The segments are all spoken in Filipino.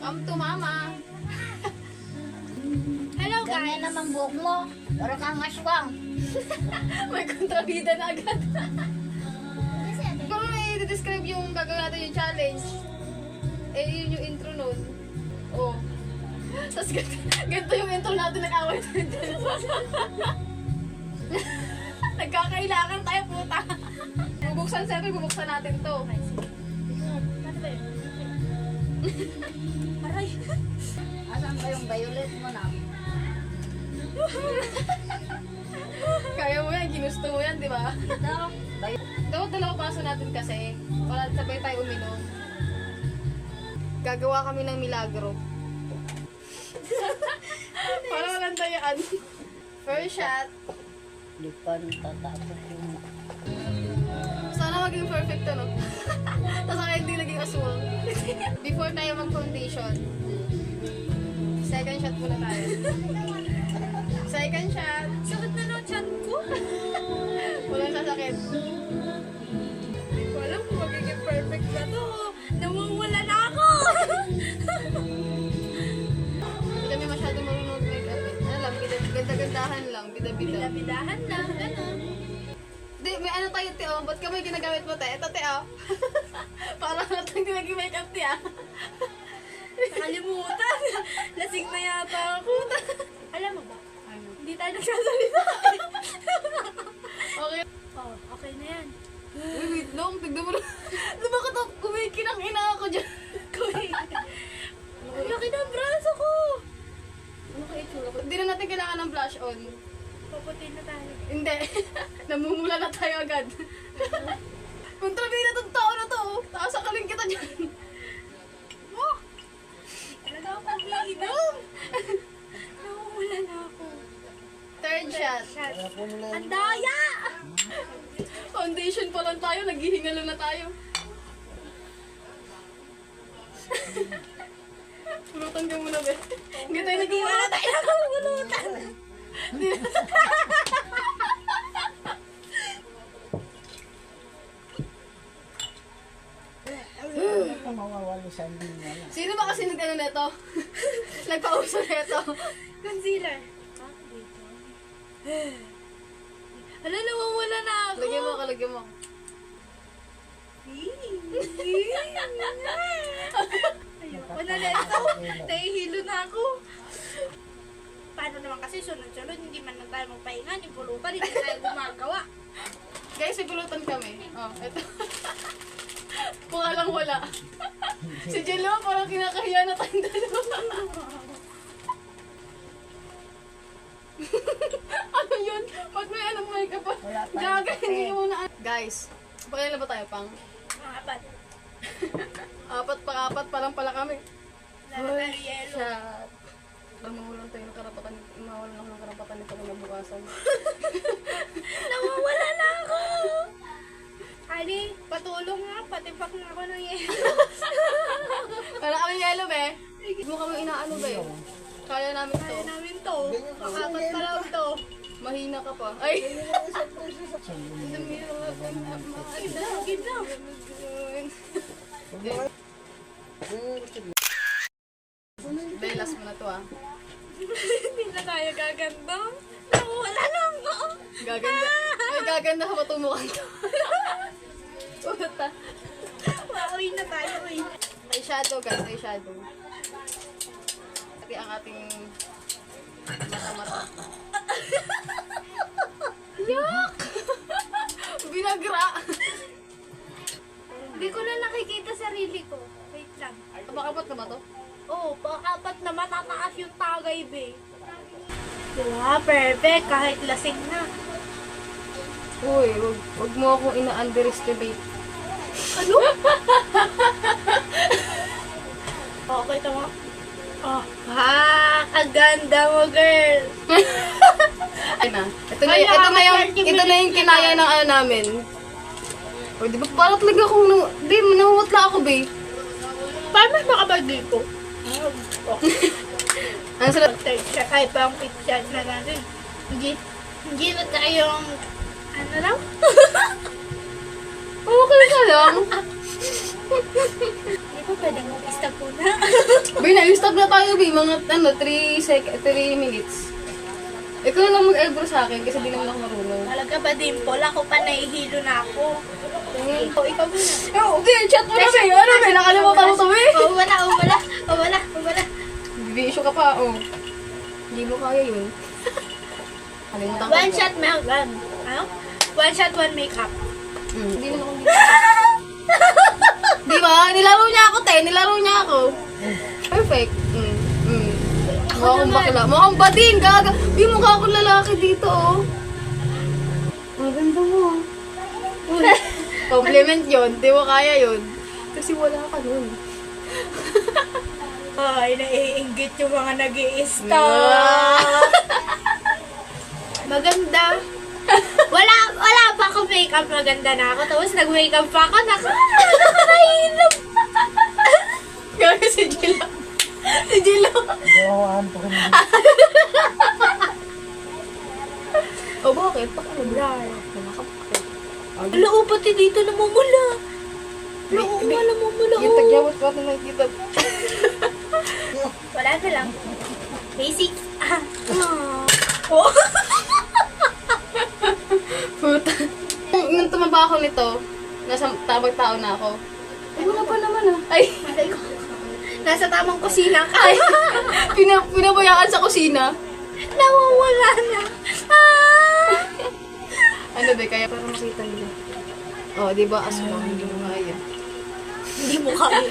Come to mama. Hello guys. Ganyan naman buhok mo. Para kang aswang. May kontrabida na agad. Kung may i-describe yung gagawin natin yung challenge, eh yun yung intro nun. Oh. Tapos ganito yung intro natin, nag-away tayo dyan. Nagkakailangan tayo, puta. Bubuksan, siyempre bubuksan natin to. Aray. Asan ba yung violet mo na? Kaya mo yan, ginusto mo yan, di ba? Ito. Dapat dalawa paso natin kasi, para sabay tayo uminom. Gagawa kami ng milagro. Para walang tayaan. First shot. Di pa natatapos yung... Sana maging perfect to, no? Tapos ako hindi naging aswang. Before tayo mag-foundation, second shot muna tayo. Second shot. Sakit na ng chan ko. Walang sasakit. Hindi ko alam kung magiging perfect na to. Namumula na ako. Hindi kami masyado marunong make-up. Ano lang, ganda-gandahan lang. Bida-bida. Bida-bidahan lang. Ano? Di, may ano tayo, Teo. Ba't ka may ginagamit mo tayo? Ito, Teo. Parang natang naging make-up, Teo. Nakalimutan. Lasing na yata ako. Alam mo ba? Ano? Hindi tayo nagsasalita. Okay. Oh, okay na yan. Uy, wait lang. Tignan mo na. Diba ka kumikinang ina ako dyan? Ang laki ng braso ko. Ano kaya itsura ko? Hindi na natin kailangan ng blush on. Paputin na tayo. Hindi. Namumula na tayo agad. Kontrabida tong tao na to. Taasakaling kita dyan. Oh! Talaga ako umiinom. Namumula na ako. Third shot. Ang daya! Foundation pa lang tayo. Naghihingalo na tayo. Pulutan ka muna, be. Hindi tayo nag-iwala tayo na pulutan. Ito mawawali sa hindi mo na. Sino ba kasi nag-ano neto? Nagpauso neto? Concealer. Hala, nawawala na ako. Lagyan mo. Wala na ito. Nahihilo na ako. Paano naman kasi sunod-sunod, hindi man na tayo magpahinga, ni pulutan, hindi tayo gumagawa. Guys, may pulutan kami. Oh, ito. Mukha lang wala. Si Jello, parang kinakahiya na tayong dalawa. Ano yun? Pag may anong makeup pa. Wala tayong Gaga, kape. hindi mo na. Guys, pakailan na ba tayo pang? Mga apat. Apat parang pala kami. Lalo tayo yelo. Shot. Parang mawalan tayo ng karapatan. Mawalan ako ng karapatan nito kung nabukasan. Nawawala na ako! Ali, patulong nga, patipak na ako ng yelo. Parang kami yelo, be. Hindi mo kami inaano, be. Kaya namin to. Kaya namin to. Makapat pa lang to. Mahina ka pa. Ay! Gina. Belas mo na to, ah. Hindi na tayo gaganda. Nawawala na ako. Gaganda. Ay, gaganda ka pa tumukan to. Puta. Pauwi na tayo eh. Ay, shadow, guys. Ay, shadow. Pati ang ating mata-mata. Yuck! Binagra! Hindi ko na nakikita sarili ko. Wait lang. Kapakapat na ba to? Oo, pang-apat na matataas yung tagay, be. Diba? Perfect. Kahit lasing na. Uy, wag mo akong ina-underestimate. Ano? Okay, tama. Oh, ha! Kaganda mo, girl! Ay na. Ito na yung kinaya ng ano namin. O, di ba parang talaga akong, di, nahuhutla ako, be. Paano makabagay ko? Ano sila? Ay, pang picture na natin. Hindi na tayong, ano lang? Okay ka lang. Hindi ko pwedeng mag-stop po na. Bay, Stop na tayo, B. Mga 3 minutes. Ikaw na lang mag-eyebrow sa akin kasi di naman ako marunong. Talaga ba, Dimple? Ako pa nahihilo na ako. Ikaw muna. Okay, chat mo na, B. Ano, B? Nakalimutan mo to, B. Wala. Bibisyo ka pa, oh. Hindi mo kaya yun. Kalimutan ko. One shot, ano? One shot, one makeup. Hindi naman ako dito. Di ba? Nilaro niya ako, te. Nilaro niya ako. Perfect. Mukhang bakla. Mukhang bading, gaga. Di mukha akong lalaki dito, oh. Ang ganda mo. Compliment yun. Di mo kaya yun. Kasi wala ka nun. Ay, naiinggit yung mga nag-i-stop. Maganda. Wala pa ako makeup. Maganda na ako. Tapos nag-makeup pa ako. Nakahilap. Gaga si Jilo. Si Jilo. Gawaan po kami. O bakit? Brar. Hello, pati dito namumula. Namumula. Yung tagyawat pa na nakikita. Wala na lang. Basic. Oh. Puta. Nung tumaba ako nito, nasa tabang tao na ako. Ay, wala pa naman ah. Ay, Malay ko. Nasa tamang kusina ka. ay. Pinabayaan sa kusina. Nawawala na. Ano ba, kaya para makita nila. Oh, di ba? Aswang, hindi mo kaya. Hindi mo kaya.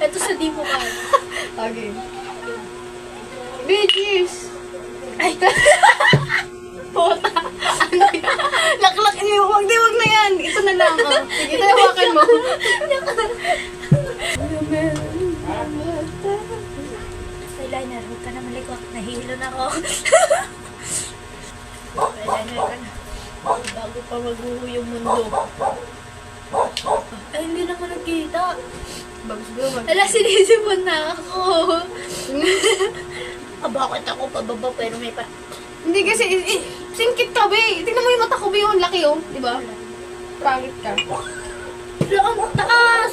Ito sa di mo kaya. Okay. Bitches! Ay! Puta! Ano yan? Laklak niyo! Wag na yan! Ito na lang, oh. Sige, ito hawakan mo. Eyeliner, huwag ka na malikot. Nahihilo na ako. Eyeliner ka na. Bago pa maguho yung mundo. Ay, hindi na ako nagkita. Bagus naman. Ala, sinisipon na ako. Bakit ako pababa pero may pa... Hindi kasi, singkit ka, be. Tingnan mo yung mata ko, be. Yung laki, oh. Di ba? Pangit ka. Ang taas!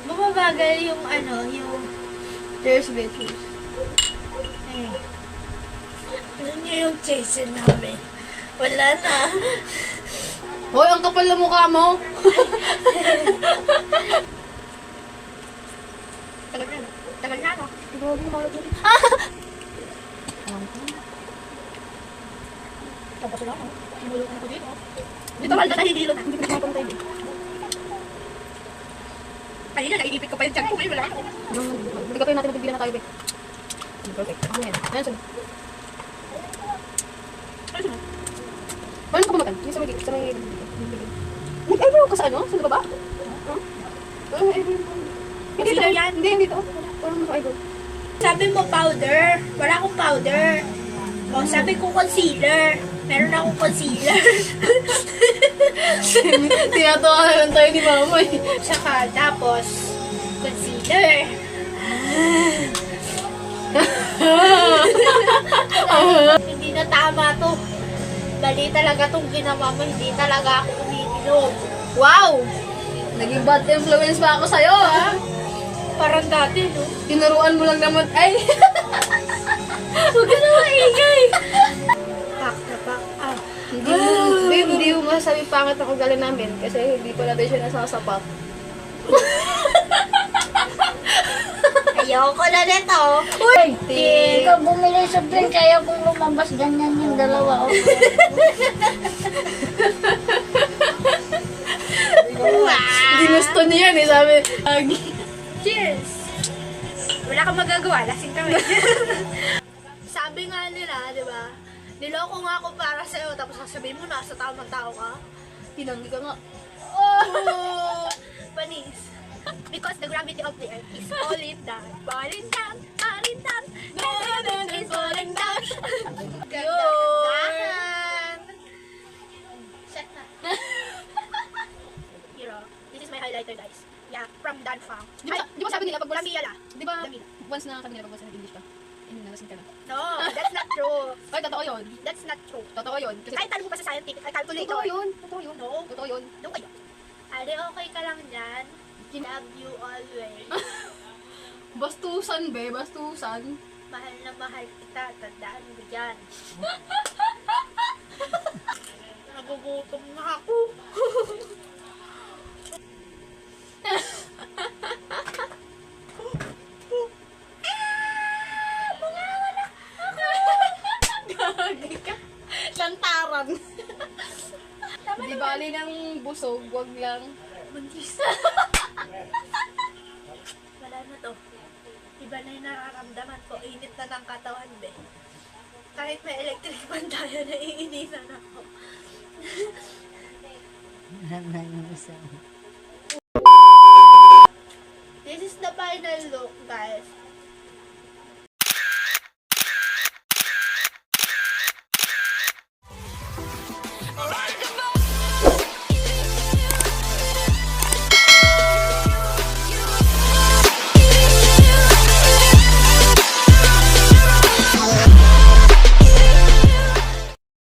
Bumabagal yung ano, yung... Cheers, bitches. Eh. Ano niyo yung chaser namin? Wala na. Hoy, ang kapal na mukha mo. Tagal na. Tagal na, no? Tapos na ako. Simulog na ko dito. Dito mahal na nahihilo na. Hindi ko na tayo. Kanina, naiipit ko pa yung tiyan ko. Ngayon wala ako. Hindi ka tayo natin magbibilan na tayo, be. Perfect. Ako yan. Ayan, sunod. Ano sunod? Paano ka bumatan? Yung sa may... Nag-eyebrow ka sa ano? Sa baba? Huh? Eyebrow. Hindi Concealer dito. yan? Hindi dito. Parang naka-eyebrow. Sabi mo powder. Wala akong powder. O, sabi ko concealer. Meron akong concealer. Tinatawa na lang tayo ni mama eh. Saka, tapos, concealer. Hindi na tama to. Bali talaga tong ginawa mo. Hindi talaga ako umiinom. Wow! Naging bad influence pa ako sa'yo, ha? Parang dati, no? Tinuruan mo lang naman. Ay! Huwag ka na maingay! Pak na pak. Ah. Hindi mo masasabi pangit ang ugali namin kasi hindi pa natin siya nasasapat. Ayoko na nito. Uy! Ikaw bumili sa drink, kaya kung lumabas ganyan yung dalawa. Ginusto niya yan eh, sabi. Cheers! Wala kang magagawa, lasing kami. Sabi nga nila, di ba? Niloko nga ako para sa'yo, tapos sasabihin mo, nasa tamang tao ka. Tinanggi ka nga. Oh! Panis. Because the gravity of the earth is falling down, falling down, falling down, and is falling down. Ganda-gandahan. Set na. Hero, this is my highlighter, guys. Yeah, from Dan Fang. Di ba sabi nila pag wala Lamila. Di ba once na sabi nila pag once na nag-English ka, nalasing ka na. No, that's not true. Ay, totoo yun. That's not true. Totoo yun. Kasi Kahit talo mo pa sa scientific, calculator. totoo yun. Totoo yun. No. Totoo yun. Doon kayo. Ate, okay ka lang dyan. Love you always. Bastusan, be. Bastusan. Mahal na mahal kita, tandaan mo dyan. Nagugutom na ako. Gagi ka. Lantaran. Tama Di naman. bali ng busog, wag lang. Buntis. Wala na to. Iba na yung nararamdaman ko. Init na ng katawan, be. Kahit may electric fan tayo, naiinitan ako. Nanay mo sa